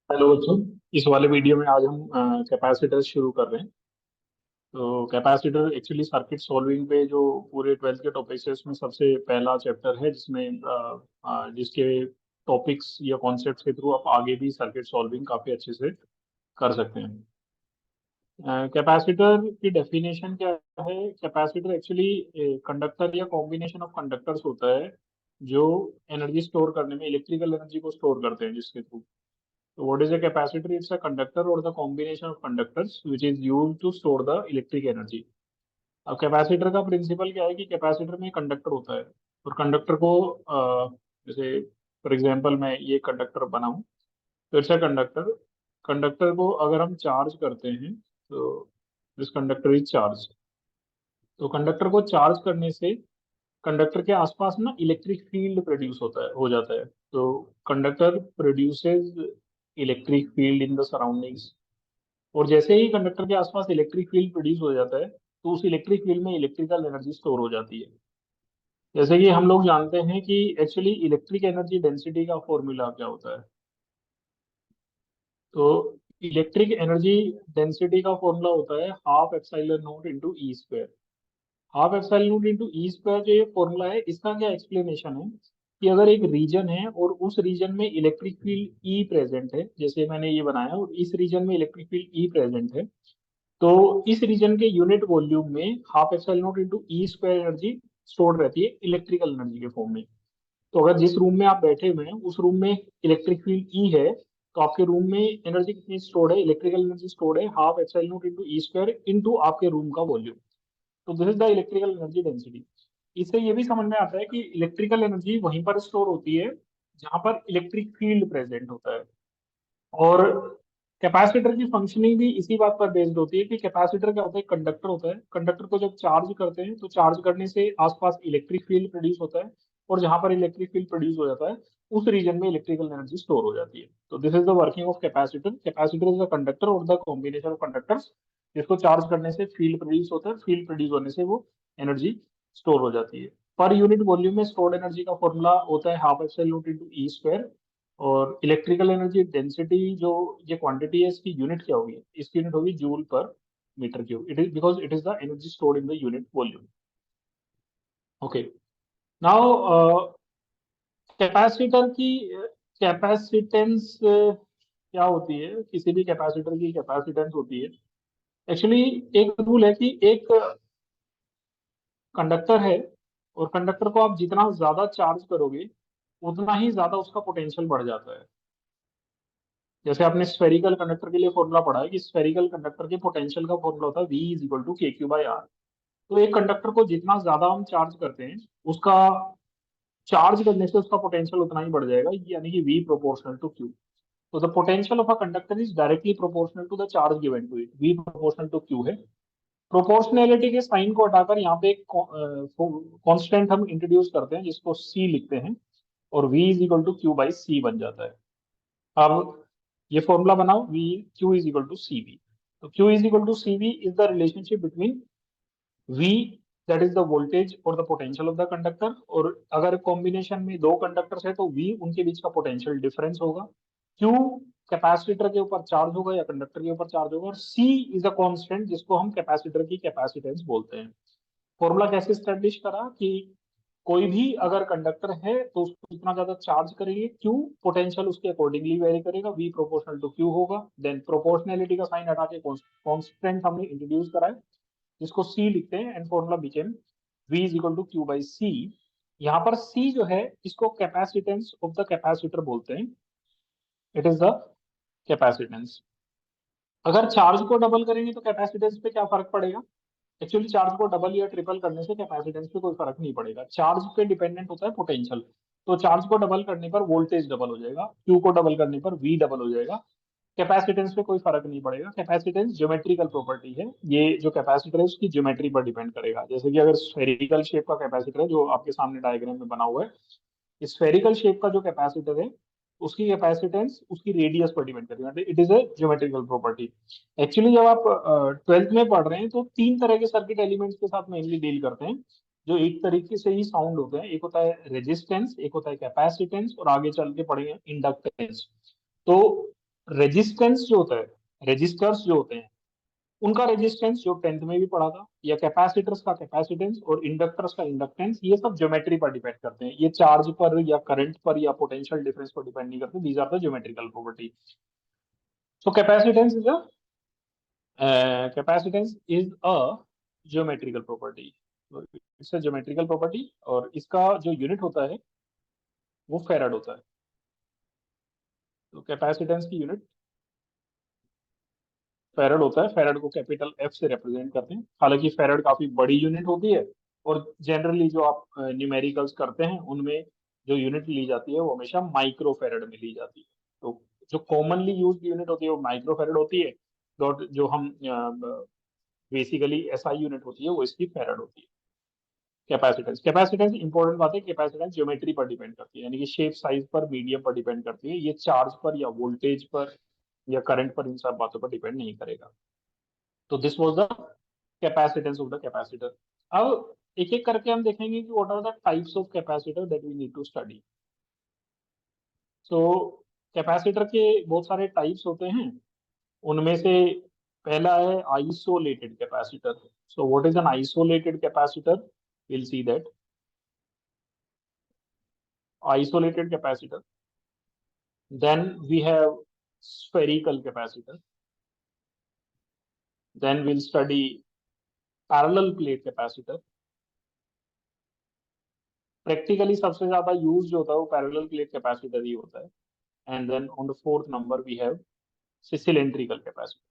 Hello बच्चों। इस वाले वीडियो में आज हम कैपेसिटर शुरू कर रहे हैं। तो कैपेसिटर एक्चुअली सर्किट सॉल्विंग पे जो पूरे 12th के टॉपिक्स है उसमें सबसे पहला चैप्टर है जिसमें जिसके टॉपिक्स या कॉन्सेप्ट्स के थ्रू आप आगे भी सर्किट सॉल्विंग काफी अच्छे से कर सकते हैं। कैपेसिटर की डेफिनेशन क्या है? कैपेसिटर एक्चुअली कंडक्टर या कॉम्बिनेशन ऑफ कंडक्टर्स होता है जो एनर्जी स्टोर करने में, इलेक्ट्रिकल एनर्जी को स्टोर करते हैं जिसके through. So what is a capacitor? It's a conductor or the combination of conductors which is used to store the electric energy. अब कैपेसिटर का प्रिंसिपल क्या है कि कैपेसिटर में कंडक्टर होता है और कंडक्टर को जैसे फॉर एग्जांपल मैं ये कंडक्टर बनाऊं तो इट्स अ कंडक्टर। कंडक्टर को अगर हम चार्ज करते हैं तो दिस कंडक्टर इज चार्ज। तो कंडक्टर को चार्ज करने से कंडक्टर के आसपास ना इलेक्ट्रिक फील्ड प्रोड्यूस होता है, हो जाता है। तो conductor produces electric field in the surroundings. और जैसे ही कंडक्टर के आसपास इलेक्ट्रिक फील्ड प्रोड्यूस हो जाता है तो उस इलेक्ट्रिक फील्ड में इलेक्ट्रिकल एनर्जी स्टोर हो जाती है। जैसे कि हम लोग जानते हैं कि एक्चुअली इलेक्ट्रिक एनर्जी डेंसिटी का फॉर्मूला क्या होता है। तो इलेक्ट्रिक एनर्जी डेंसिटी का फॉर्मूला होता है half epsilon not into E square. Half epsilon not into E square जो ये फॉर्मूला है इसका क्या एक्सप्लेनेशन है कि अगर एक रीजन है और उस रीजन में इलेक्ट्रिक फील्ड ई प्रेजेंट है, जैसे मैंने ये बनाया और इस रीजन में इलेक्ट्रिक फील्ड ई प्रेजेंट है, तो इस रीजन के यूनिट वॉल्यूम में half epsilon not into E square energy stored रहती है इलेक्ट्रिकल एनर्जी के फॉर्म में। तो अगर जिस रूम में आप बैठे हुए हैं उस रूम में इलेक्ट्रिक फील्ड ई है तो आपके रूम में एनर्जी कितनी स्टोर्ड है, इलेक्ट्रिकल एनर्जी स्टोर्ड है half epsilon not into E square into आपके रूम का वॉल्यूम। तो this is the electrical energy density. इससे ये भी समझ में आता है कि इलेक्ट्रिकल एनर्जी वहीं पर स्टोर होती है जहां पर इलेक्ट्रिक फील्ड प्रेजेंट होता है। और कैपेसिटर की फंक्शनिंग भी इसी बात पर बेस्ड होती है कि कैपेसिटर क्या होता है, कंडक्टर होता है। कंडक्टर को जब चार्ज करते हैं तो चार्ज करने से आसपास इलेक्ट्रिक फील्ड प्रोड्यूस होता है और जहां पर इलेक्ट्रिक फील्ड प्रोड्यूस हो जाता है उस रीजन में इलेक्ट्रिकल एनर्जी स्टोर हो जाती है। तो this is the working of capacitor. Capacitor is the conductor और द कॉम्बिनेशन ऑफ कंडक्टर्स जिसको चार्ज करने से फील्ड प्रोड्यूस होता है, फील्ड प्रोड्यूस होने से वो एनर्जी स्टोर हो जाती है। पर यूनिट वॉल्यूम में स्टोर्ड एनर्जी का फॉर्मूला होता है half epsilon not into E square. और इलेक्ट्रिकल एनर्जी डेंसिटी जो ये क्वांटिटी है इसकी यूनिट क्या होगी, इसकी यूनिट होगी जूल पर metre cube. It is because it is the energy stored in the unit volume. Okay. Now capacitor की कैपेसिटेंस क्या होती है, किसी भी कैपेसिटर की कैपेसिटेंस होती है। एक्चुअली एक रूल है कि एक कंडक्टर है और कंडक्टर को आप जितना ज्यादा चार्ज करोगे उतना ही ज्यादा उसका पोटेंशियल बढ़ जाता है। जैसे आपने स्फेरिकल कंडक्टर के लिए फॉर्मूला पढ़ा है कि स्फेरिकल कंडक्टर के पोटेंशियल का फॉर्मूला होता है V इज इक्वल टू के क्यू बाई आर। तो एक कंडक्टर को जितना ज्यादा हम चार्ज करते हैं उसका चार्ज करने से उसका पोटेंशियल उतना ही बढ़ जाएगा, यानी कि V प्रोपोर्शनल टू Q। तो the potential of a conductor is directly proportional to the charge given to it. V proportional to Q है। प्रोपोर्शनैलिटी के साइन को हटाकर यहाँ पे एक कांस्टेंट हम इंट्रोड्यूस करते हैं जिसको C लिखते हैं और V is equal to Q by C बन जाता है। अब ये फॉर्मूला बनाओ, V Q is equal to C V. तो Q is equal to C V is the relationship between V that is the voltage और the potential of the conductor. और अगर कॉम्बिनेशन में दो कंडक्टर्स है तो वी उनके बीच का पोटेंशियल डिफरेंस होगा। क्यू कैपेसिटर के ऊपर चार्ज होगा या कंडक्टर के ऊपर चार्ज होगा और सी इज अ कांस्टेंट जिसको हम कैपेसिटर की कैपेसिटेंस बोलते हैं। फॉर्मूला कैसे स्टैब्लिश करा कि कोई भी अगर कंडक्टर है तो उसको जितना ज्यादा चार्ज करेंगे क्यू पोटेंशियल उसके अकॉर्डिंगली वेरी करेगा, वी प्रोपोर्शनल टू क्यू होगा। देन प्रोपोर्शनैलिटी का साइन हटा के कांस्टेंट हमने इंट्रोड्यूस करा है जिसको सी लिखते हैं and formula became V is equal to Q by C. यहाँ पर सी जो है इसको कैपेसिटेंस ऑफ द कैपेसिटर बोलते हैं। It is the capacitance. अगर चार्ज को डबल करेंगे तो कैपेसिटेंस पे क्या फर्क पड़ेगा? एक्चुअली चार्ज को डबल या ट्रिपल करने से कैपेसिटेंस पे कोई फर्क नहीं पड़ेगा। चार्ज पे डिपेंडेंट होता है पोटेंशियल। तो चार्ज को डबल करने पर वोल्टेज डबल हो जाएगा, क्यू को डबल करने पर वी डबल हो जाएगा। कैपेसिटेंस पे कोई फर्क नहीं पड़ेगा। कैपेसिटेंस ज्योमेट्रिकल प्रॉपर्टी है, ये जो कैपेसिटर है उसकी ज्योमेट्री पर डिपेंड करेगा। जैसे कि अगर स्फेरिकल शेप का कैपेसिटर है जो आपके सामने डायग्राम में बना हुआ है, स्फेरिकल शेप का जो कैपेसिटर है उसकी कैपेसिटेंस उसकी रेडियस पर डिपेंड करेगा। It is a geometrical property. Actually जब आप 12th में पढ़ रहे हैं तो तीन तरह के सर्किट एलिमेंट्स के साथ मेनली डील करते हैं जो एक तरीके से ही साउंड होते हैं। एक होता है रेजिस्टेंस, एक होता है कैपेसिटेंस और आगे चल के पढ़ेंगे इंडक्टेंस। तो रेजिस्टेंस जो होता है, रेजिस्टर्स जो होते हैं उनका रेजिस्टेंस जो 10th में भी पढ़ा था, या कैपेसिटर्स का कैपेसिटेंस और इंडक्टर्स का इंडक्टेंस, ये सब ज्योमेट्री पर डिपेंड करते हैं, ये चार्ज पर या करंट पर या पोटेंशियल डिफरेंस पर डिपेंड नहीं करते, these are the geometrical property. So capacitance is a geometrical property, it's a geometrical property, और इसका जो यूनिट होता है वो फेराड होता है। तो कैपेसिटेंस की यूनिट फेराड होता है, फेराड को कैपिटल एफ से रिप्रेजेंट करते हैं। हालांकि फेराड काफी बड़ी यूनिट होती है, और जनरली जो आप न्यूमेरिकल्स करते हैं उनमें जो यूनिट ली जाती है वो हमेशा माइक्रो फेराड में ली जाती है। तो जो कॉमनली यूज यूनिट होती है वो माइक्रो फेराड होती है, डॉट जो हम बेसिकली एसआई यूनिट होती है वो इसकी फेराड होती है। कैपेसिटेंस, कैपेसिटेंस इंपॉर्टेंट बात है, कैपेसिटेंस ज्योमेट्री पर डिपेंड करती है, यानी कि शेप साइज पर, मीडियम पर डिपेंड करती है, ये चार्ज पर या वोल्टेज पर या करंट पर, इन सब बातों पर डिपेंड नहीं करेगा। तो this was the capacitance of the capacitor. अब एक एक करके हम देखेंगे कि what are the types of capacitor that we need to study. So capacitor के बहुत सारे टाइप्स होते हैं, उनमें से पहला है isolated capacitor. So what is an isolated capacitor? Will see that isolated capacitor, then we have spherical capacitor, then we'll study parallel plate capacitor। Practically सबसे ज्यादा यूज जो होता है वो पैरेलल प्लेट कैपेसिटर ही होता है। And then on the fourth number we have cylindrical capacitor.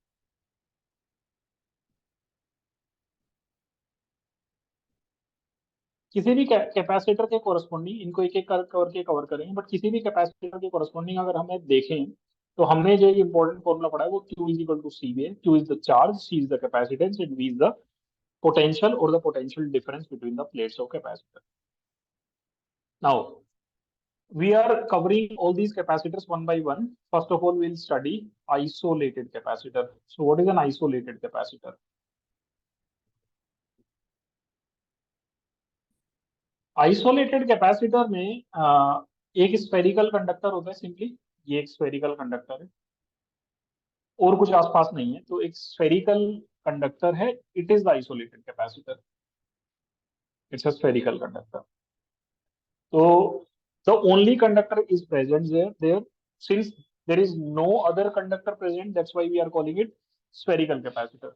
किसी भी कैपेसिटर के कोरस्पॉन्डिंग, इनको एक एक करके कवर करेंगे, बट किसी भी कैपेसिटर के कोरस्पॉन्डिंग अगर हमें देखें तो हमने जो इंपॉर्टेंट फॉर्मूला पढ़ा है वो Q इज इक्वल टू सी में, Q is the charge, C is the capacitance and V is the potential or the potential difference between the plates of capacitor. Now, we are covering all these capacitors one by one. First of all, we'll study isolated capacitor. So, what is an isolated capacitor? Isolated capacitor में एक spherical conductor होता है, simply ये एक spherical conductor है और कुछ आसपास नहीं है, तो एक स्फेरिकल कंडक्टर है, it is the isolated capacitor, it's a spherical conductor. So the only conductor is present there. Since there is no other conductor present, that's why we are calling it spherical capacitor.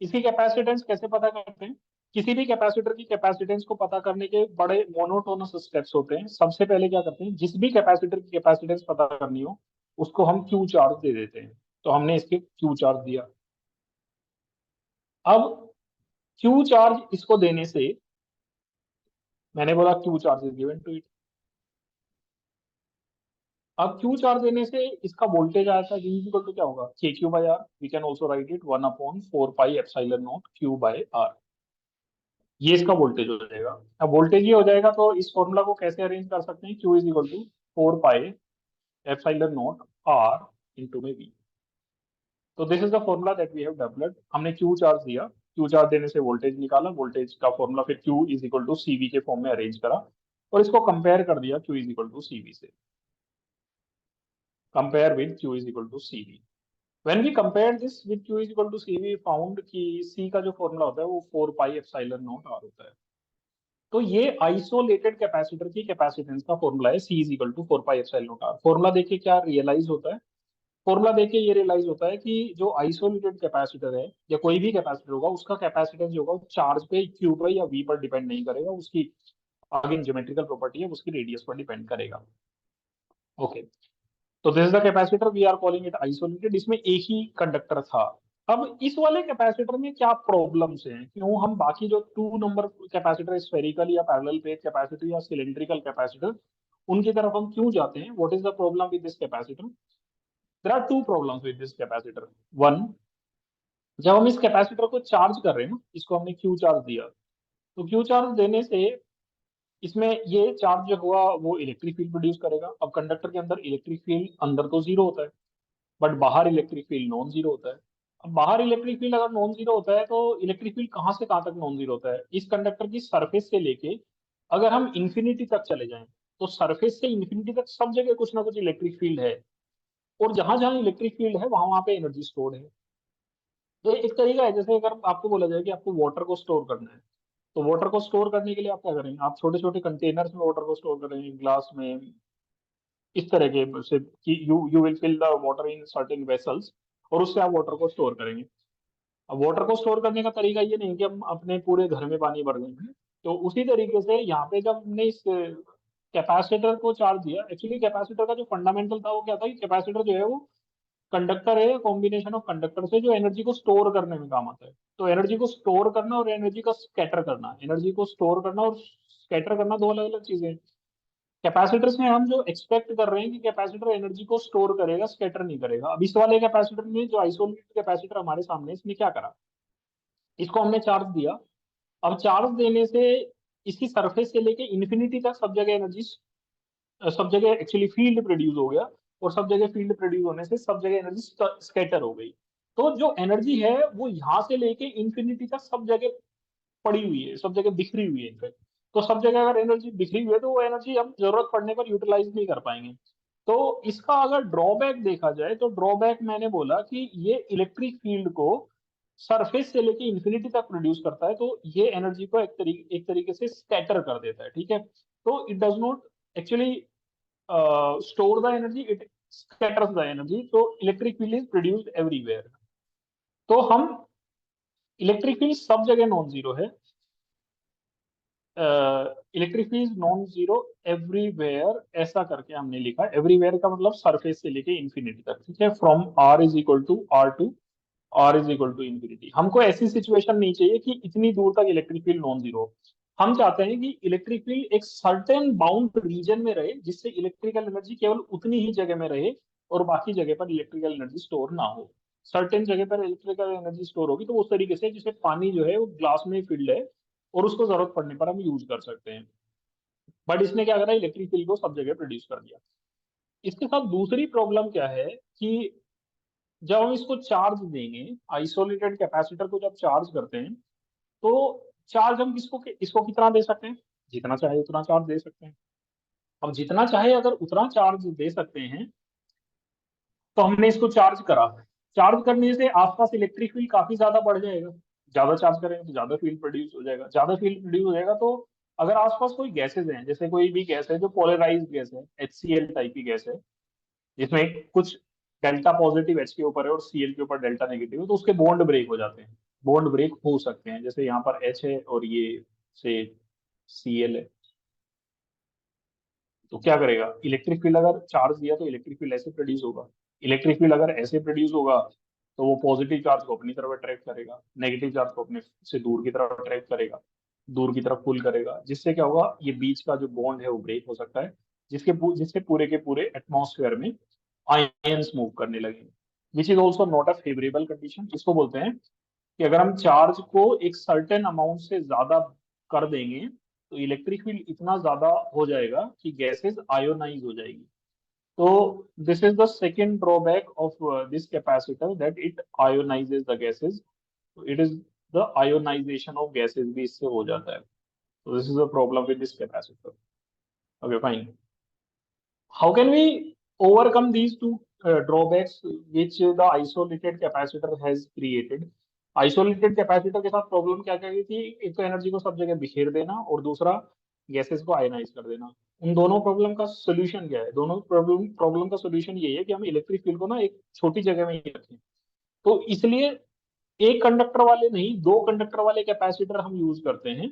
इसकी capacitance कैसे पता करते हैं? किसी भी capacitor की capacitance को पता करने के बड़े मोनोटोनस स्टेप्स होते हैं। सबसे पहले क्या करते हैं, जिस भी कैपेसिटर की कैपेसिटेंस पता करनी हो उसको हम क्यू चार्ज दे देते हैं। तो हमने इसके क्यू चार्ज दिया। अब क्यू चार्ज इसको देने से, मैंने बोला Q charge is given to it. अब क्यू चार्ज देने से इसका वोल्टेज आया था, V इक्वल टू क्या होगा, K Q by R. We can also write it 1/4 pi epsilon naught Q by R. ये इसका वोल्टेज हो जाएगा। अब वोल्टेज ये हो जाएगा तो इस फॉर्मूला को कैसे अरेंज कर सकते हैं, Q is equal to 4 pi epsilon naught R into में V। तो this is the formula that we have developed. हमने क्यू चार्ज दिया, क्यू चार्ज देने से वोल्टेज निकाला, वोल्टेज का फॉर्मूला फिर Q is equal to CV के फॉर्म में अरेंज करा और इसको कंपेयर कर दिया Q is equal to CV से। Compare with Q is equal to CV। When we compared this with Q is equal to C, we found कि C का जो फॉर्मूला होता है वो 4 पाई एप्सिलॉन नॉट आर होता है। तो ये आइसोलेटेड कैपेसिटर की कैपेसिटेंस का फॉर्मूला है, C is equal to 4 pi epsilon naught R. Formula देखे क्या रियलाइज होता है? फॉर्मूला देखे ये रियलाइज होता है कि जो आइसोलेटेड कैपेसिटर है या कोई भी कैपेसिटर होगा उसका कैपेसिटेंस जो होगा वो चार्ज पे, क्यू पे या वी पर डिपेंड नहीं करेगा, उसकी आगे ज्योमेट्रिकल प्रॉपर्टी है उसकी रेडियस पर डिपेंड करेगा। ओके, तो this is the capacitor, we are calling it isolated. इसमें एक ही कंडक्टर था। अब इस वाले कैपेसिटर में क्या प्रॉब्लम्स हैं, क्यों हम बाकी जो 2 नंबर कैपेसिटर, स्फेरिकल या पैरेलल प्लेट कैपेसिटर या सिलिंड्रिकल कैपेसिटर, उनकी तरफ हम क्यों जाते हैं? What is the problem with this capacitor? There are 2 problems with this capacitor. One, जब हम इस कैपेसिटर को चार्ज कर रहे हैं ना, इसको हमने क्यू चार्ज दिया, तो क्यू चार्ज देने से इसमें ये चार्ज जो हुआ वो इलेक्ट्रिक फील्ड प्रोड्यूस करेगा। अब कंडक्टर के अंदर इलेक्ट्रिक फील्ड अंदर तो जीरो होता है, बट बाहर इलेक्ट्रिक फील्ड नॉन जीरो होता है। अब बाहर इलेक्ट्रिक फील्ड अगर नॉन जीरो होता है तो इलेक्ट्रिक फील्ड कहाँ से कहाँ तक नॉन जीरो होता है? इस कंडक्टर की सरफेस से लेके अगर हम इंफिनिटी तक चले जाएं तो सरफेस से इंफिनिटी तक सब जगह कुछ ना कुछ इलेक्ट्रिक फील्ड है। और जहां जहां इलेक्ट्रिक फील्ड है वहां वहां पे एनर्जी स्टोर्ड है। तो एक तरीका है, जैसे अगर आपको बोला जाए कि आपको वाटर को स्टोर करना है, तो वाटर को स्टोर करने के लिए आप क्या करेंगे, आप छोटे छोटे कंटेनर्स में वाटर को स्टोर करेंगे, ग्लास में, इस तरह के से कि you will fill the water in certain vessels, और उससे आप वाटर को स्टोर करेंगे। अब वाटर को स्टोर करने का तरीका ये नहीं कि हम अपने पूरे घर में पानी भर देंगे। तो उसी तरीके से यहाँ पे जब हमने इस कैपेसिटर को चार्ज दिया, एक्चुअली कैपेसिटर का जो फंडामेंटल था वो क्या था कि कैपेसिटर जो है वो कंडक्टर है, कॉम्बिनेशन ऑफ कंडक्टर से, जो एनर्जी को स्टोर करने में काम आता है। तो एनर्जी को स्टोर करना और एनर्जी का स्कैटर करना, एनर्जी को स्टोर करना और स्कैटर करना दो अलग अलग चीजें हैं। कैपेसिटर से हम जो एक्सपेक्ट कर रहे हैं कि कैपेसिटर एनर्जी को स्टोर करेगा, स्कैटर नहीं करेगा। अब इस वाले कैपेसिटर में, जो आइसोलेटेड कैपेसिटर हमारे सामने है, इसने क्या करा, इसको हमने चार्ज दिया। अब चार्ज देने से इसकी सरफेस से लेके इन्फिनिटी तक सब जगह एनर्जी, सब जगह एक्चुअली फील्ड प्रोड्यूस हो गया, और सब जगह फील्ड प्रोड्यूस होने से सब जगह एनर्जी स्कैटर हो गई। तो जो एनर्जी है वो यहाँ से लेके इन्फिनिटी तक सब जगह पड़ी हुई है, सब जगह बिखरी हुई है इनफैक्ट। तो सब जगह अगर एनर्जी बिखरी हुई है तो वो एनर्जी हम जरूरत पड़ने पर यूटिलाइज नहीं कर पाएंगे। तो इसका अगर ड्रॉबैक देखा जाए, तो ड्रॉबैक मैंने बोला कि ये इलेक्ट्रिक फील्ड को सरफेस से लेके इंफिनिटी तक प्रोड्यूस करता है, तो ये एनर्जी को एक तरीके से स्कैटर कर देता है, ठीक है। तो it does not actually store the energy, it scatters the energy. तो electric field is produced everywhere. तो हम, इलेक्ट्रिक फील्ड सब जगह नॉन जीरो है, electric field is non zero everywhere, ऐसा करके हमने लिखा। एवरीवेयर का मतलब सरफेस से लेके इंफिनिटी तक, ठीक है, from R is equal to R to R is equal to infinity. हमको ऐसी सिचुएशन नहीं चाहिए कि इतनी दूर तक इलेक्ट्रिक फील्ड नॉन जीरो हो। हम चाहते हैं कि इलेक्ट्रिक फील्ड एक सर्टेन बाउंड रीजन में रहे, जिससे इलेक्ट्रिकल एनर्जी केवल उतनी ही जगह में रहे और बाकी जगह पर इलेक्ट्रिकल एनर्जी स्टोर ना हो। सर्टेन जगह पर इलेक्ट्रिकल एनर्जी स्टोर होगी तो उस तरीके से, जिसे पानी जो है वो ग्लास में फिल्ड है और उसको जरूरत पड़ने पर हम यूज कर सकते हैं। बट इसने क्या करा, इलेक्ट्रिक फील्ड को सब जगह प्रोड्यूस कर दिया। इसके साथ दूसरी प्रॉब्लम क्या है कि जब हम इसको चार्ज देंगे, आइसोलेटेड कैपेसिटर को जब चार्ज करते हैं, तो चार्ज हम इसको कितना दे सकते हैं, जितना चाहे उतना चार्ज दे सकते हैं। अब जितना चाहे अगर उतना चार्ज दे सकते हैं, तो हमने इसको चार्ज करा। चार्ज करने से आसपास इलेक्ट्रिक फील्ड काफी ज्यादा बढ़ जाएगा। ज्यादा चार्ज करेंगे तो ज्यादा फील्ड प्रोड्यूस हो जाएगा, ज्यादा फील्ड प्रोड्यूस हो जाएगा तो अगर आसपास कोई गैसेज हैं, जैसे कोई भी गैस है जो पोलराइज्ड गैस है, HCl टाइप की गैस है, जिसमें कुछ डेल्टा पॉजिटिव H के ऊपर है और Cl के ऊपर डेल्टा नेगेटिव है, तो उसके बॉन्ड ब्रेक हो जाते हैं, बॉन्ड ब्रेक हो सकते हैं। जैसे यहाँ पर H है और ये से Cl है, तो क्या करेगा, इलेक्ट्रिक फील्ड अगर चार्ज दिया तो इलेक्ट्रिक फील्ड ऐसे प्रोड्यूस होगा। इलेक्ट्रिक फील्ड अगर ऐसे प्रोड्यूस होगा तो वो पॉजिटिव चार्ज को अपनी तरफ अट्रैक्ट करेगा, नेगेटिव चार्ज को अपने से दूर की तरफ अट्रैक्ट करेगा, दूर की तरफ पुल करेगा, जिससे क्या होगा, ये बीच का जो बॉन्ड है वो ब्रेक हो सकता है, जिससे पूरे के पूरे एटमॉस्फेयर में आयंस मूव करने लगेंगे, which is also not a favourable condition. इसको बोलते हैं कि अगर हम चार्ज को एक सर्टेन अमाउंट से ज्यादा कर देंगे तो इलेक्ट्रिक फील्ड इतना ज्यादा हो जाएगा कि गैसेस आयोनाइज हो जाएगी। तो this is the second drawback of this capacitor, that it ionises the gases. It is the ionisation of gases भी इससे हो जाता है। तो this is the problem with this capacitor. Okay fine. How can we overcome these two drawbacks which the isolated capacitor has created? Isolated capacitor के साथ problem क्या क्या थी, एक तो एनर्जी को सब जगह बिखेर देना और दूसरा गैसेस को आयनाइज कर देना। उन दोनों प्रॉब्लम का सोल्यूशन क्या है, दोनों प्रॉब्लम प्रॉब्लम का सोल्यूशन ये है कि हम इलेक्ट्रिक फील्ड को ना एक छोटी जगह में ही रखें। तो इसलिए एक कंडक्टर वाले नहीं, दो कंडक्टर वाले कैपेसिटर हम यूज करते हैं।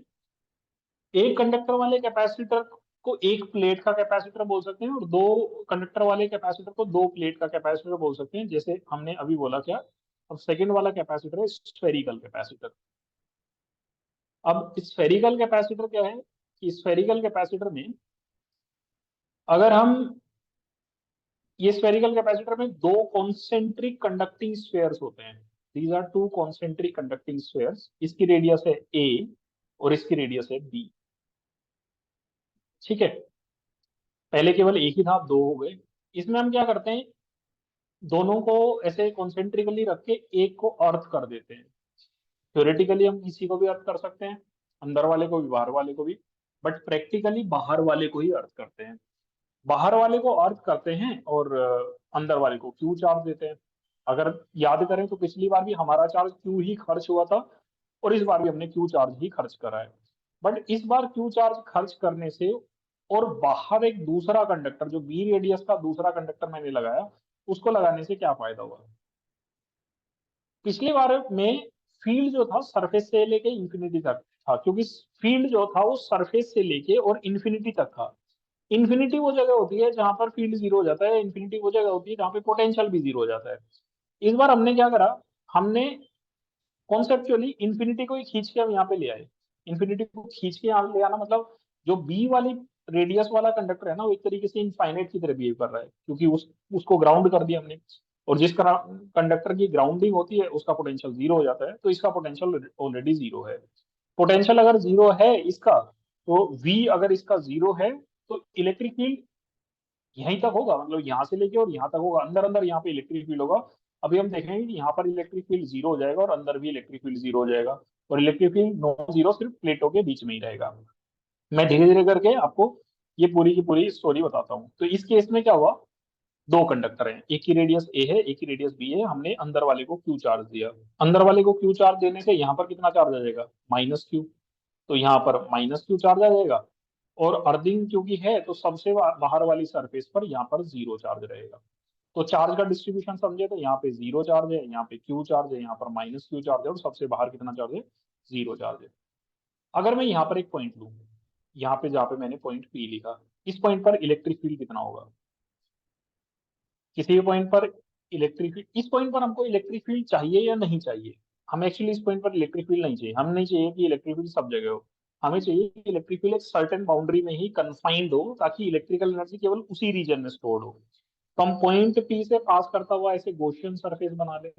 एक कंडक्टर वाले कैपेसिटर को एक प्लेट का कैपेसिटर बोल सकते हैं और दो कंडक्टर वाले कैपेसिटर को दो प्लेट का कैपेसिटर बोल सकते हैं, जैसे हमने अभी बोला क्या। अब सेकंड वाला कैपेसिटर है स्फेरिकल कैपेसिटर। अब स्फेरिकल कैपेसिटर क्या है कि स्फेरिकल कैपेसिटर में अगर हम, ये स्फेरिकल कैपेसिटर में दो कॉन्सेंट्रिक कंडक्टिंग स्फेयर्स होते हैं। These are two concentric conducting spheres, इसकी रेडियस है a और इसकी रेडियस है b, ठीक है। पहले केवल एक ही था, अब दो हो गए। इसमें हम क्या करते हैं, दोनों को ऐसे कॉन्सेंट्रिकली रख के एक को अर्थ कर देते हैं। थ्योरेटिकली हम किसी को भी अर्थ कर सकते हैं, अंदर वाले को भी बाहर वाले को भी, बट प्रैक्टिकली बाहर वाले को ही अर्थ करते हैं। बाहर वाले को अर्थ करते हैं और अंदर वाले को क्यू चार्ज देते हैं। अगर याद करें तो पिछली बार भी हमारा चार्ज क्यू ही खर्च हुआ था, और इस बार भी हमने क्यू चार्ज ही खर्च करा है। बट इस बार क्यू चार्ज खर्च करने से और बाहर एक दूसरा कंडक्टर, जो बी रेडियस का दूसरा कंडक्टर मैंने लगाया, उसको लगाने से क्या फायदा हुआ? पिछली बार में फील्ड जो था सरफेस से लेके इंफिनिटी तक था, क्योंकि फील्ड जो था वो सरफेस से लेके और इंफिनिटी तक था। इंफिनिटी वो जगह होती है जहां पर फील्ड जीरो हो जाता है, इंफिनिटी वो जगह होती है जहां पे पोटेंशियल भी जीरो हो जाता है। इस बार हमने क्या करा, हमने कॉन्सेप्चुअली इंफिनिटी को ही खींच के हम यहाँ पे ले आए। इंफिनिटी को खींच के यहाँ ले आना मतलब, जो बी वाली रेडियस वाला कंडक्टर है ना, वो एक तरीके से इनफाइनाइट की तरह बिहेव कर रहा है, क्योंकि उसको ग्राउंड कर दिया हमने। और जिस कंडक्टर की ग्राउंडिंग होती है उसका पोटेंशियल जीरो हो जाता है, तो इसका पोटेंशियल ऑलरेडी जीरो है। पोटेंशियल अगर जीरो है इसका, तो वी अगर इसका जीरो है, तो इलेक्ट्रिक फील्ड यहीं तक होगा, मतलब यहाँ से लेके और यहाँ तक होगा, अंदर अंदर यहाँ पे इलेक्ट्रिक फील्ड होगा। अभी हम देखेंगे कि यहाँ पर इलेक्ट्रिक फील्ड जीरो हो जाएगा और अंदर भी इलेक्ट्रिक फील्ड जीरो हो जाएगा। और इलेक्ट्रिक फील्ड नॉन जीरो सिर्फ प्लेटों के बीच में ही रहेगा। मैं धीरे धीरे करके आपको ये पूरी की पूरी स्टोरी बताता हूँ। तो इस केस में क्या हुआ, दो कंडक्टर हैं, एक की रेडियस ए है, एक की रेडियस बी है, हमने अंदर वाले को क्यू चार्ज दिया। अंदर वाले को क्यू चार्ज देने से यहाँ पर कितना चार्ज आ जाएगा, माइनस क्यू। तो यहाँ पर माइनस क्यू चार्ज आ जाएगा। और अर्थिंग क्योंकि है तो सबसे बाहर वाली सरफेस पर यहाँ पर जीरो चार्ज रहेगा। तो चार्ज का डिस्ट्रीब्यूशन समझे तो यहाँ पे जीरो चार्ज है, यहाँ पे क्यू चार्ज है, यहाँ पर माइनस क्यू चार्ज है, और सबसे बाहर कितना चार्ज है, जीरो चार्ज है। अगर मैं यहाँ पर एक पॉइंट लूँ, यहाँ पे जहाँ पे मैंने पॉइंट पी लिखा, इस पॉइंट पर इलेक्ट्रिक फील्ड कितना होगा? किसी भी पॉइंट पर इलेक्ट्रिक फील्ड, इस पॉइंट पर हमको इलेक्ट्रिक फील्ड चाहिए या नहीं चाहिए? हम एक्चुअली इस पॉइंट पर इलेक्ट्रिक फील्ड नहीं चाहिए, हम नहीं चाहिए कि इलेक्ट्रिक फील्ड सब जगह हो। हमें चाहिए कि इलेक्ट्रिक फील्ड एक सर्टेन बाउंड्री में ही कन्फाइंड हो, ताकि इलेक्ट्रिकल एनर्जी केवल उसी रीजन में स्टोर्ड हो। तो हम पॉइंट पी से पास करता हुआ ऐसे गॉसियन सरफेस बना ले।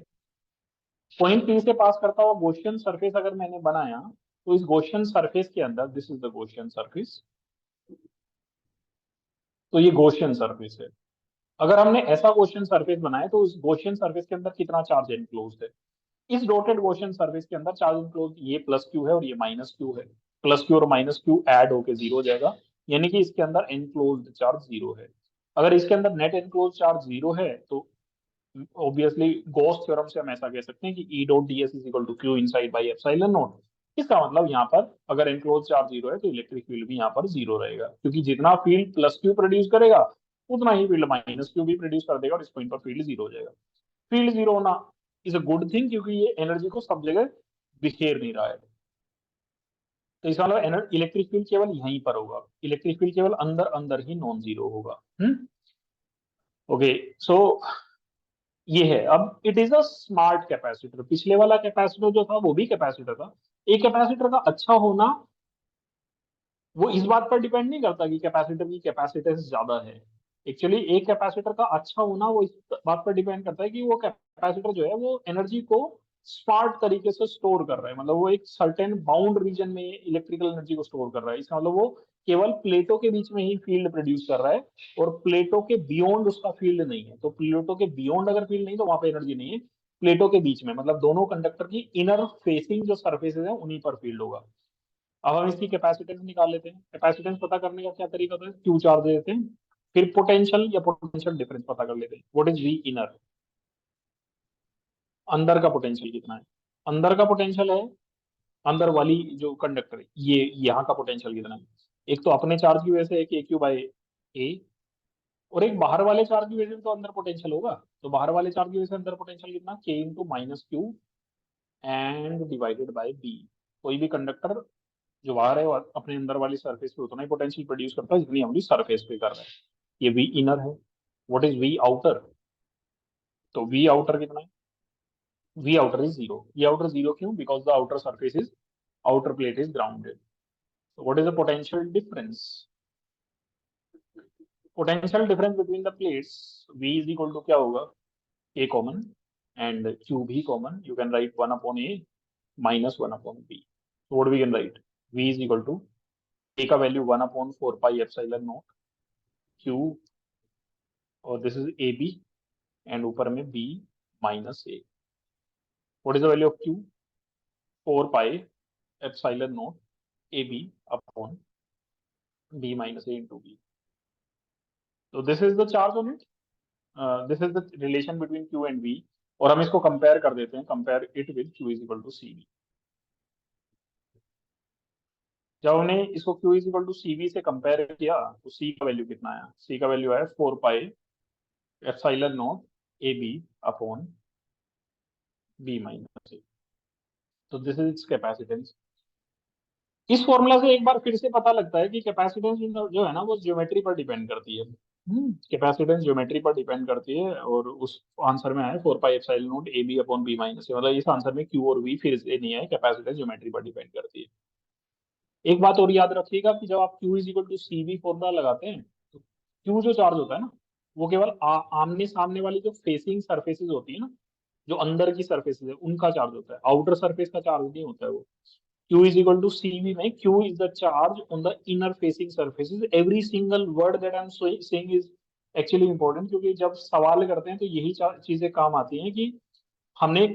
पॉइंट पी से पास करता हुआ गॉसियन सरफेस अगर मैंने बनाया, तो इस गॉसियन सरफेस के अंदर, this is the Gaussian surface, तो ये गॉसियन सरफेस है। अगर हमने ऐसा गॉसियन सरफेस बनाया, तो उस गॉसियन सरफेस के अंदर कितना चार्ज एनक्लोज्ड है? इस डॉटेड गॉसियन सरफेस के अंदर चार्ज एनक्लोज्ड ये प्लस क्यू है और ये माइनस क्यू है। प्लस क्यू और माइनस क्यू ऐड होके जीरो हो जाएगा, यानी कि इसके अंदर एनक्लोज्ड चार्ज जीरो है। अगर इसके अंदर नेट एनक्लोज्ड चार्ज जीरो है, तो ऑब्वियसली गॉस थ्योरम से हम ऐसा कह सकते हैं कि E dot D S is equal to Q inside by epsilon naught. इसका मतलब यहाँ पर अगर एनक्लोज चार्ज जीरो है, तो इलेक्ट्रिक फील्ड भी यहाँ पर जीरो रहेगा, क्योंकि जितना फील्ड प्लस क्यू प्रोड्यूस करेगा, उतना ही फील्ड माइनस क्यू भी प्रोड्यूस कर देगा, और इस पॉइंट पर फील्ड जीरो हो जाएगा। फील्ड जीरो होना इज अ गुड थिंग, क्योंकि ये एनर्जी को सब जगह बिखेर नहीं रहा है। तो इसका मतलब इलेक्ट्रिक फील्ड केवल यहीं पर होगा, इलेक्ट्रिक फील्ड केवल अंदर अंदर ही नॉन जीरो होगा। ओके, सो ये है। अब it is a smart capacitor. पिछले वाला कैपेसिटर जो था वो भी कैपेसिटर था। एक कैपेसिटर का अच्छा होना वो इस बात पर डिपेंड नहीं करता कि कैपेसिटर की कैपेसिटेंस ज्यादा है। एक्चुअली एक कैपेसिटर का अच्छा होना वो इस बात पर डिपेंड करता है कि वो कैपेसिटर जो है वो एनर्जी को स्मार्ट तरीके से स्टोर कर रहा है, मतलब वो एक सर्टेन बाउंड रीजन में इलेक्ट्रिकल एनर्जी को स्टोर कर रहा है। इसका मतलब वो केवल प्लेटों के बीच में ही फील्ड प्रोड्यूस कर रहा है, और प्लेटों के बियॉन्ड उसका फील्ड नहीं है। तो प्लेटों के बियॉन्ड अगर फील्ड नहीं, तो वहां पे एनर्जी नहीं है। प्लेटों के बीच में मतलब दोनों कंडक्टर की इनर फेसिंग जो सर्फेसेज है उन्हीं पर फील्ड होगा। अब हम इसकी कैपेसिटेंस निकाल लेते हैं। कैपेसिटेंस पता करने का क्या तरीका होता है, क्यू चार्ज दे देते हैं, फिर पोटेंशियल या पोटेंशियल डिफरेंस पता कर लेते हैं। व्हाट इज वी इनर, अंदर का पोटेंशियल कितना है? अंदर का पोटेंशियल है, अंदर वाली जो कंडक्टर है, ये यहाँ का पोटेंशियल कितना है? एक तो अपने चार्ज की वजह से एक ए क्यू बाई ए, और एक बाहर वाले चार्ज की वजह से तो अंदर पोटेंशियल होगा। तो बाहर वाले चार्ज की वजह से अंदर पोटेंशियल कितना, K into minus Q and divided by B. कोई भी कंडक्टर जो बाहर है वो अपने अंदर वाली सरफेस पे उतना ही पोटेंशियल प्रोड्यूस करता है जितनी हम भी सरफेस पे कर रहे हैं। ये वी इनर है। What is V outer? तो वी आउटर कितना है? V outer is zero. V outer zero क्यों? Because the outer surface is, outer plate is grounded. So what is the potential difference? Potential difference between the plates, V is equal to क्या होगा, A common and Q भी common. You can write 1 upon A minus 1 upon B. So what we can write? V is equal to A का value 1 upon 4 pi epsilon naught Q, और this is A B, and ऊपर में B माइनस A. What is the value of Q? 4 pi epsilon naught A B upon B minus A into B. तो this is the charge on it, this is the relation between Q and V. और हम इसको compare कर देते हैं, compare it with Q is equal to C V. जब हमने इसको Q is equal to C V से कंपेयर किया तो सी का वैल्यू कितना आया? सी का वैल्यू आया 4 pi epsilon naught A B upon B minus A. तो दिस इज इट्स कैपेसिटेंस। इस फॉर्मूला से एक बार फिर से पता लगता है कि कैपेसिटेंस जो है ना वो ज्योमेट्री पर डिपेंड करती है। कैपेसिटेंस ज्योमेट्री पर डिपेंड करती है, और उस आंसर में आया 4 pi epsilon naught A B upon B minus A. मतलब इस आंसर में क्यू और वी फिर से नहीं है, कैपेसिटेंस ज्योमेट्री पर डिपेंड करती है। एक बात और याद रखिएगा कि जब आप Q is equal to C V formula लगाते हैं तो क्यू जो चार्ज होता है ना वो केवल आमने सामने वाली जो फेसिंग सरफेसेस होती है ना, जो अंदर की सरफेसेस है उनका चार्ज होता है, आउटर सरफेस का चार्ज नहीं होता है वो। Q is equal to CV में Q is the charge on the inner facing surfaces. Every single word that I'm saying is actually important, क्योंकि जब सवाल करते हैं तो यही चीजें काम आती हैं कि हमने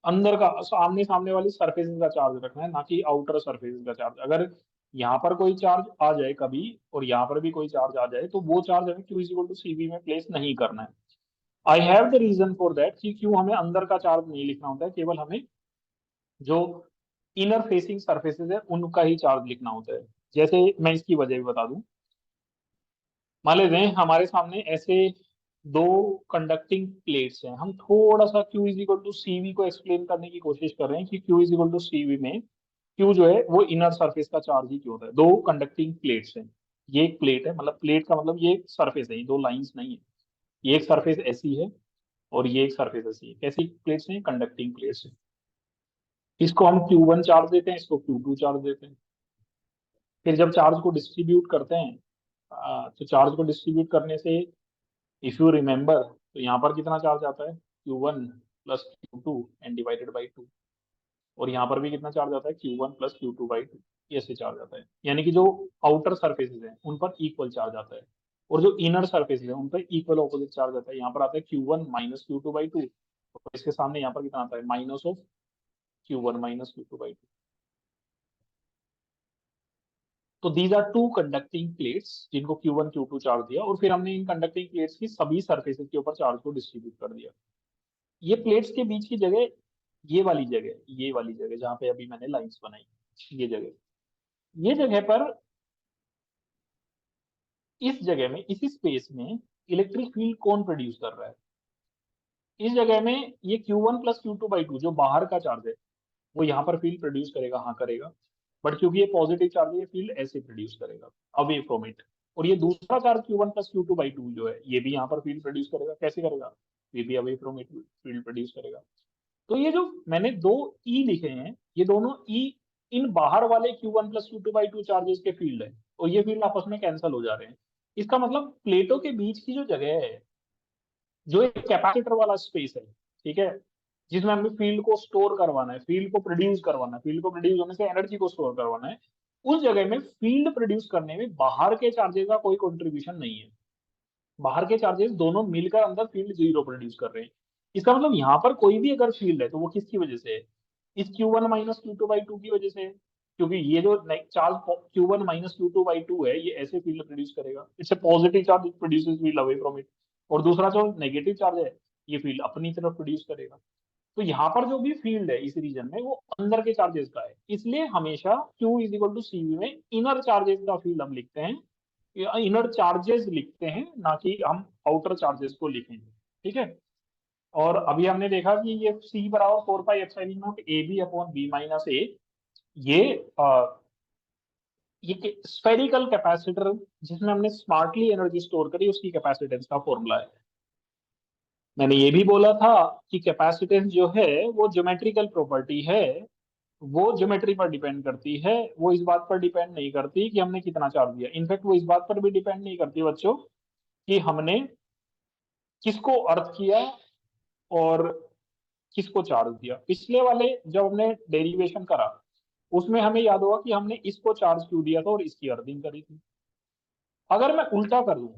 अंदर का आमने सामने वाली सरफेसेस का चार्ज रखना है, ना कि आउटर सरफेसेस का चार्ज। अगर यहाँ पर कोई चार्ज आ जाए कभी और यहाँ पर भी कोई चार्ज आ जाए तो वो चार्ज हमें Q is equal to CV में प्लेस नहीं करना है। I have the reason for that कि क्यों हमें अंदर का चार्ज नहीं लिखना होता है, केवल हमें जो इनर फेसिंग सरफेसेस है उनका ही चार्ज लिखना होता है। जैसे मैं इसकी वजह भी बता दूं, मान लेते हैं हमारे सामने ऐसे दो कंडक्टिंग प्लेट्स हैं। हम थोड़ा सा Q is equal to CV को एक्सप्लेन करने की कोशिश कर रहे हैं कि Q is equal to CV में Q जो है वो इनर सरफेस का चार्ज ही क्यों होता है। दो कंडक्टिंग प्लेट्स हैं, ये एक प्लेट है, मतलब प्लेट का मतलब ये सरफेस है, ये दो लाइंस नहीं है। ये एक सरफेस ऐसी है और ये एक सरफेस ऐसी है। कैसी प्लेट्स हैं? कंडक्टिंग प्लेट्स है। इसको हम Q1 चार्ज देते हैं, इसको Q2 चार्ज देते हैं। फिर जब चार्ज को डिस्ट्रीब्यूट करते हैं तो चार्ज को डिस्ट्रीब्यूट करने से इफ यू रिमेम्बर तो यहाँ पर कितना चार्ज आता है? Q1 plus Q2 and divided by 2। और यहाँ पर भी कितना चार्ज आता है? Q1 plus Q2 by 2। ये ऐसे चार्ज आता है, यानी कि जो आउटर सरफेसेस हैं उन पर इक्वल चार्ज आता है और जो इनर सरफेसेस हैं उन पर इक्वल ऑपोजिट चार्ज आता है। यहाँ पर आता है Q1 माइनस Q2 बाई 2, और इसके सामने यहाँ पर कितना आता है? Minus of Q1 minus Q2 by 2। तो these are two conducting plates जिनको Q1 Q2 चार्ज दिया, और फिर हमने इन कंडक्टिंग प्लेट्स की सभी सरफेसेस के ऊपर चार्ज को डिस्ट्रीब्यूट कर दिया। ये प्लेट्स के बीच की जगह, ये वाली जगह जहाँ पे अभी मैंने लाइंस बनाई, ये जगह पर, इस जगह में, इसी स्पेस में इलेक्ट्रिक फील्ड कौन प्रोड्यूस कर रहा है? इस जगह में ये Q1 प्लस Q2 बाई 2 जो बाहर का चार्ज है वो यहाँ पर फील्ड प्रोड्यूस करेगा, हाँ करेगा। बट क्योंकि ये पॉजिटिव चार्ज है ये फील्ड ऐसे प्रोड्यूस करेगा, अवे फ्रॉम इट। और ये दूसरा charge Q1 plus Q2 by 2 जो है ये भी यहाँ पर फील्ड प्रोड्यूस करेगा। कैसे करेगा? ये भी away from it field produce करेगा। तो ये जो मैंने दो ई लिखे हैं, ये दोनों ई इन बाहर वाले Q1 plus Q2 by 2 charges के फील्ड है, और ये फील्ड आपस में कैंसिल हो जा रहे हैं। इसका मतलब प्लेटों के बीच की जो जगह है, जो एक कैपेसिटर वाला स्पेस है, ठीक है, जिसमें हमें फील्ड को स्टोर करवाना है, फील्ड को प्रोड्यूस करवाना है, फील्ड को प्रोड्यूस होने से एनर्जी को स्टोर करवाना है, उस जगह में फील्ड प्रोड्यूस करने में बाहर के चार्जेस का कोई कंट्रीब्यूशन नहीं है। बाहर के चार्जेस दोनों मिलकर अंदर फील्ड जीरो प्रोड्यूस कर रहे हैं। इसका मतलब यहाँ पर कोई भी अगर फील्ड है तो वो किसकी वजह से है? इस Q1 माइनस Q2 बाई 2 की वजह से है, क्योंकि ये जो charge Q1 minus Q2 by 2 है ये ऐसे फील्ड प्रोड्यूस करेगा। It's a positive charge, it produces field away from it. और दूसरा जो नेगेटिव चार्ज है ये फील्ड अपनी तरफ प्रोड्यूस करेगा। तो यहाँ पर जो भी फील्ड है इस रीजन में वो अंदर के चार्जेस का है, इसलिए हमेशा Q is equal to CV में इनर चार्जेस का फील्ड हम लिखते हैं, इनर चार्जेस लिखते हैं, ना कि हम आउटर चार्जेस को लिखेंगे। ठीक है। और अभी हमने देखा कि ये C बराबर 4 pi epsilon naught A B upon B minus A, ये ये स्फेरिकल कैपेसिटर जिसमें हमने स्मार्टली एनर्जी स्टोर करी उसकी कैपेसिटेंस का फॉर्मूला है। मैंने ये भी बोला था कि कैपेसिटेंस जो है वो ज्योमेट्रिकल प्रॉपर्टी है, वो ज्योमेट्री पर डिपेंड करती है, वो इस बात पर डिपेंड नहीं करती कि हमने कितना चार्ज दिया। इनफैक्ट वो इस बात पर भी डिपेंड नहीं करती बच्चों कि हमने किसको अर्थ किया और किसको चार्ज दिया। पिछले वाले जब हमने डेरिवेशन करा उसमें हमें याद होगा कि हमने इसको चार्ज क्यों दिया था और इसकी अर्थिंग करी थी। अगर मैं उल्टा कर दूं,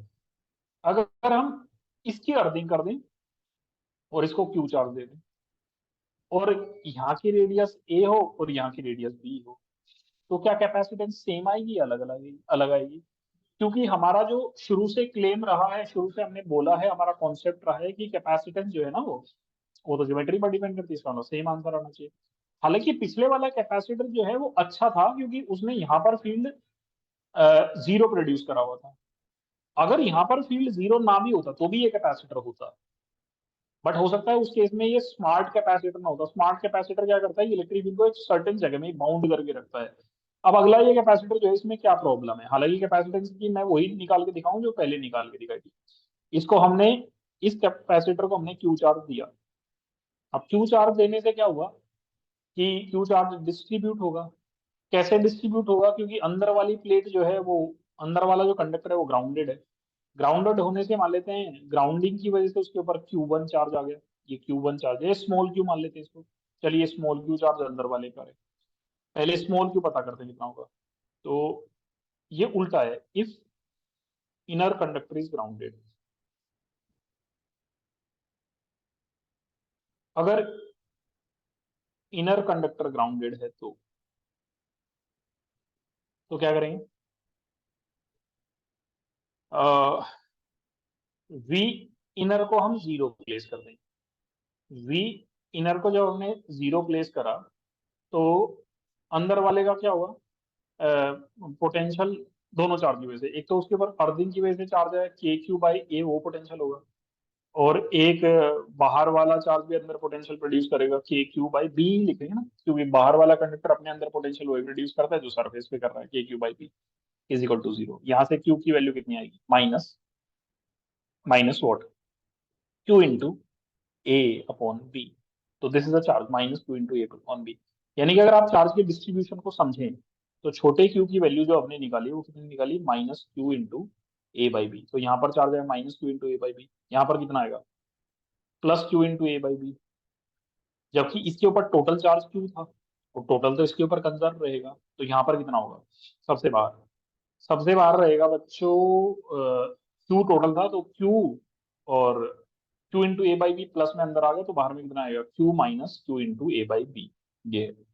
अगर हम इसकी अर्थिंग कर दें और इसको क्यू चार्ज दे दें, और यहाँ की रेडियस ए हो और यहाँ की रेडियस बी हो, तो क्या कैपेसिटेंस सेम आएगी या अलग अलग आएगी? अलग आएगी, क्योंकि हमारा जो शुरू से क्लेम रहा है, शुरू से हमने बोला है, हमारा कॉन्सेप्ट रहा है कि कैपेसिटेंस जो है ना वो तो ज्योमेट्री पर डिपेंड करती है, इसका सेम आंसर आना चाहिए। हालांकि पिछले वाला कैपेसिटर जो है वो अच्छा था, क्योंकि उसने यहाँ पर फील्ड जीरो प्रोड्यूस करा हुआ था। अगर यहाँ पर फील्ड जीरो ना भी होता तो भी ये कैपेसिटर होता, बट हो सकता है उस केस में ये स्मार्ट कैपेसिटर ना होता। स्मार्ट कैपेसिटर क्या करता है, इलेक्ट्रिक फील्ड को एक सर्टेन जगह में बाउंड करके रखता है। अब अगला ये कैपेसिटर जो है, इसमें क्या प्रॉब्लम है? हालांकि कैपेसिटेंस की मैं वही निकाल के दिखाऊं जो पहले निकाल के दिखाई थी। इसको हमने, इस कैपेसिटर को हमने क्यू चार्ज दिया। अब क्यू चार्ज देने से क्या हुआ कि क्यू चार्ज डिस्ट्रीब्यूट होगा। कैसे डिस्ट्रीब्यूट होगा? क्योंकि अंदर वाली प्लेट जो है वो, अंदर वाला जो कंडक्टर है वो ग्राउंडेड है। ग्राउंडेड होने से मान लेते हैं ग्राउंडिंग की वजह से उसके ऊपर Q1 चार्ज आ गया। ये Q1 चार्ज है, स्मॉल क्यू मान लेते हैं इसको। चलिए स्मॉल क्यू चार्ज अंदर वाले का है। पहले स्मॉल क्यू पता करते हैं कितना होगा। तो ये उल्टा है, if inner conductor is grounded. अगर इनर कंडक्टर ग्राउंडेड है तो क्या करेंगे? वी इनर को हम जीरो प्लेस कर देंगे। वी इनर को जब हमने जीरो प्लेस करा तो अंदर वाले का क्या हुआ? पोटेंशियल दोनों चार्ज की वजह से, एक तो उसके ऊपर अर्थिंग की वजह से चार्ज है KQ/A, वो पोटेंशियल होगा। और एक बाहर वाला चार्ज भी अंदर पोटेंशियल प्रोड्यूस करेगा, KQ/B लिखेंगे ना, क्योंकि बाहर वाला कंडक्टर अपने अंदर पोटेंशियल वही प्रोड्यूस करता है जो सरफेस पे कर रहा है। KQ/B is equal to zero. यहाँ से Q की वैल्यू कितनी आएगी? Minus, minus what? Q into A/B। तो this is a charge minus Q into A/B। यानी कि अगर आप चार्ज के डिस्ट्रीब्यूशन को समझें तो छोटे Q की वैल्यू जो हमने निकाली वो कितनी निकाली? Minus Q into A/B। तो यहाँ पर चार्ज है माइनस Q इंटू A/B। यहाँ पर कितना आएगा? Plus Q into A/B। जबकि इसके ऊपर टोटल चार्ज Q था, तो टोटल तो इसके ऊपर कंजर्व रहेगा। तो यहाँ पर कितना होगा? सबसे बाहर, सबसे बाहर रहेगा बच्चों। Q टोटल था तो Q, और Q इंटू A/B प्लस में अंदर आ गया तो बाहर में कितना आएगा? Q minus Q into A/B। ये है।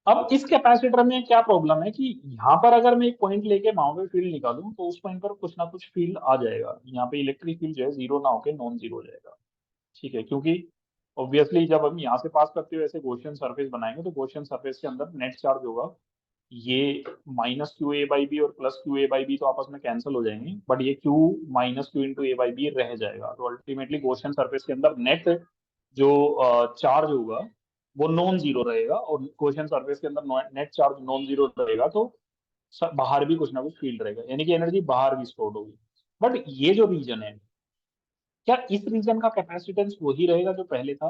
अब इस कैपेसिटर में क्या प्रॉब्लम है कि यहाँ पर अगर मैं एक पॉइंट लेके वहां पे फील्ड निकालूं तो उस पॉइंट पर कुछ ना कुछ फील्ड आ जाएगा। यहाँ पे इलेक्ट्रिक फील्ड जो है जीरो ना होके नॉन जीरो हो जाएगा। ठीक है, क्योंकि ऑब्वियसली जब हम यहाँ से पास करते हुए ऐसे गॉसियन सरफेस बनाएंगे तो गॉसियन सरफेस के अंदर नेट चार्ज होगा। ये माइनस QA/B और प्लस QA/B तो आपस में कैंसिल हो जाएंगे, बट ये Q minus Q into A/B रह जाएगा। तो अल्टीमेटली गॉसियन सरफेस के अंदर नेट जो चार्ज होगा वो नॉन जीरो रहेगा, और गॉसियन सरफेस के अंदर नेट चार्ज नॉन जीरो रहेगा तो बाहर भी कुछ ना कुछ फील्ड रहेगा, यानी कि एनर्जी बाहर भी स्टोर होगी। बट ये जो रीजन है, क्या इस रीजन का कैपेसिटेंस वही रहेगा जो पहले था?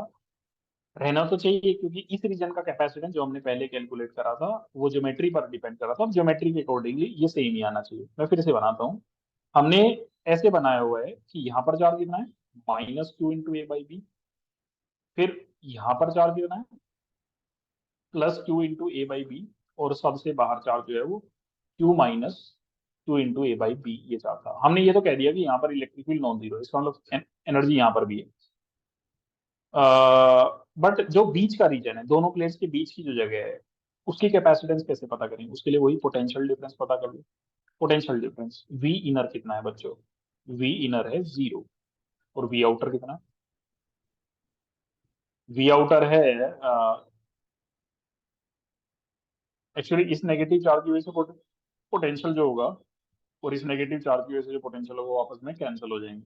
रहना तो चाहिए, क्योंकि इस रीजन का कैपेसिटेंस जो हमने पहले कैलकुलेट करा था वो ज्योमेट्री पर डिपेंड करा था। अब ज्योमेट्री के अकॉर्डिंगली ये सेम ही आना चाहिए। मैं फिर से बनाता हूँ। हमने ऐसे बनाया हुआ है कि यहाँ पर चार्ज कितना है? Minus Q into A/B। फिर यहाँ पर चार्ज कितना है? Plus Q into A/B। और सबसे बाहर चार्ज जो है वो Q minus Q into A/B। ये चार्ज था। हमने ये तो कह दिया कि यहाँ पर इलेक्ट्रिक फील्ड नॉन जीरो है, इसका मतलब एनर्जी यहाँ पर भी है। बट जो बीच का रीजन है, दोनों प्लेट्स के बीच की जो जगह है, उसकी कैपेसिटेंस कैसे पता करेंगे? उसके लिए वही पोटेंशियल डिफरेंस पता कर लो। पोटेंशियल डिफरेंस वी इनर कितना है बच्चों? वी इनर है जीरो। और वी आउटर कितना? वी आउटर है, एक्चुअली इस नेगेटिव चार्ज की वजह से पोटेंशियल जो होगा, और इस नेगेटिव चार्ज की वजह से जो पोटेंशियल होगा वो आपस में कैंसिल हो जाएंगे।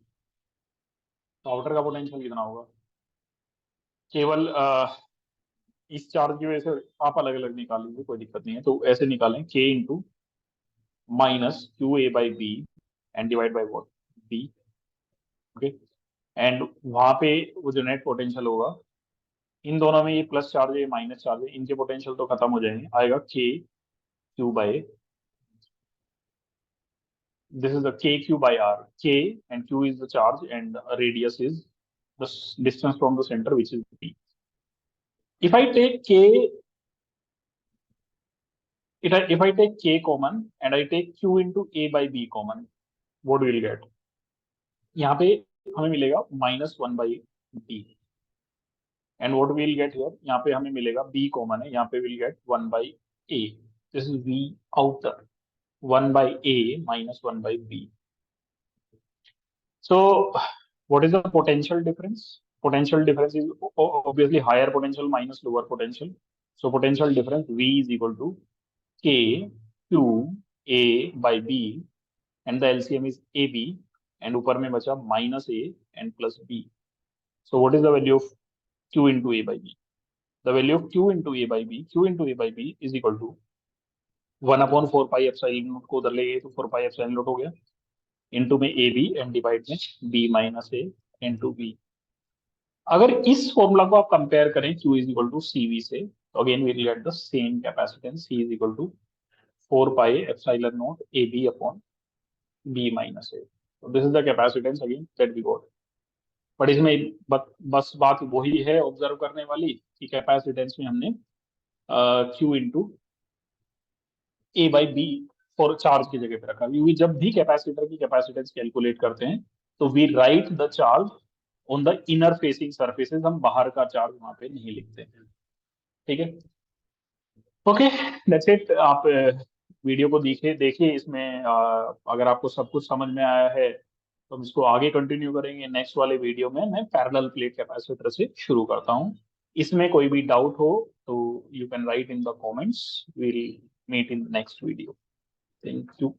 तो आउटर का पोटेंशियल कितना होगा? केवल इस चार्ज की वजह से आप अलग अलग निकाल लीजिए, कोई दिक्कत नहीं है। तो ऐसे निकालें, K into minus QA/B and divide by what? B। Okay. And वहां पे वो जो नेट पोटेंशियल होगा, इन दोनों में ये प्लस चार्ज है ये माइनस चार्ज है, इनके पोटेंशियल तो खत्म हो जाएंगे, आएगा KQ/, this is the KQ/R. K and Q is the charge and radius is the distance from the center, which is B. If I take K, if I take K common and I take Q into A/B common, what will get? यहाँ पे हमें मिलेगा -1/B। And what will get here? यहाँ पे हमें मिलेगा B common है, यहाँ पे will get 1/A। This is V outer. 1/a minus 1/b. So what is the potential difference? Potential difference is obviously higher potential minus lower potential. So potential difference V is equal to K Q A by B, and the LCM is AB, and ऊपर में बचा minus A and plus B. So what is the value of Q into A by B? The value of Q into A by B, Q into A by B is equal to 1/4 pi epsilon not को उधर ले गए तो 4 pi epsilon not हो गया, into में A B and divide में B minus A into B. अगर इस फॉर्मूला को आप कंपेयर करें Q is equal to C V से, तो again we get the same capacitance C is equal to 4 pi epsilon naught A B upon B minus A. तो this is the capacitance again that we got. But इसमें बस बात वही है observe करने वाली कि कैपेसिटेंस में हमने Q into A by B for charge की जगह पे रखा, क्योंकि जब भी कैपेसिटर की कैपेसिटेंस कैलकुलेट करते हैं तो we write the charge on the inner facing surfaces, हम बाहर का चार्ज वहां पे नहीं लिखते हैं। ठीक है, ओके, दैट्स इट। आप वीडियो को देखिए इसमें अगर आपको सब कुछ समझ में आया है तो हम इसको आगे कंटिन्यू करेंगे। नेक्स्ट वाले वीडियो में मैं पैरेलल प्लेट कैपेसिटर से शुरू करता हूँ। इसमें कोई भी डाउट हो तो you can write in the comments, will meet in next video. Thank you.